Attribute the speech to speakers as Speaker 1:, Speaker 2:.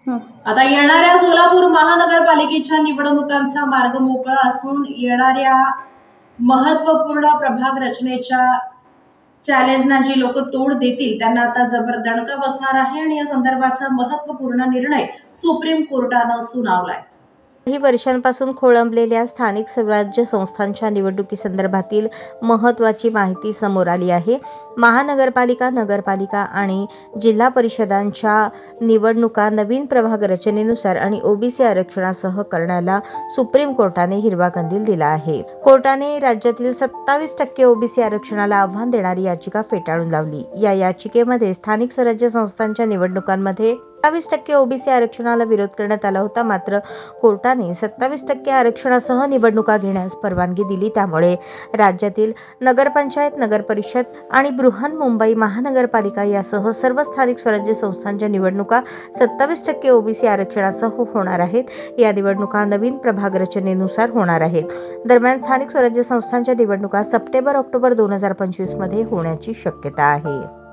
Speaker 1: हं.
Speaker 2: आता येणाऱ्या सोलापूर महानगरपालिकेच्या निवडणुकांचा मार्ग मोकळा असून येणाऱ्या महत्वपूर्ण प्रभाग रचनेच्या चॅलेंजना जी लोक तोड देतील त्यांना आता जबर दणका बसणार आहे आणि या संदर्भाचा महत्वपूर्ण निर्णय सुप्रीम कोर्टानं सुनावलाय।
Speaker 1: काही वर्षांपासून खोळंबलेल्या स्थानिक स्वराज्य संस्थांच्या निवडणुकीसंदर्भातील महत्त्वाची माहिती समोर आली आहे। महानगरपालिका, नगरपालिका आणि जिल्हा परिषदांच्या निवडणुका नवीन प्रभाग रचनेनुसार आणि ओबीसी आरक्षणासह करण्याला सुप्रीम कोर्टाने हिरवा कंदील दिला आहे। कोर्टाने राज्यातील 27% ओबीसी आरक्षणाला आव्हान देणारी याचिका फेटाळून लावली। या याचिकेमध्ये स्थानिक स्वराज्य संस्थांच्या निवडणुकांमध्ये 27% ओबीसी आरक्षणाला विरोध करण्यात आला होता। मात्र कोर्टाने 27% आरक्षणासह निवडणुका घेण्यास परवानगी दिली। त्यामुळे राज्यातील नगरपंचायत, नगरपरिषद आणि बृहन्मुंबई महानगरपालिका यासह सर्व स्थानिक स्वराज्य संस्थांच्या निवडणुका 27% ओबीसी आरक्षणासह होणार आहेत। या निवडणुका नवीन प्रभाग रचनेनुसार होणार आहेत। दरम्यान स्थानिक स्वराज्य संस्थांच्या निवडणुका सप्टेंबर-ऑक्टोबर 2025 मध्ये होण्याची शक्यता आहे।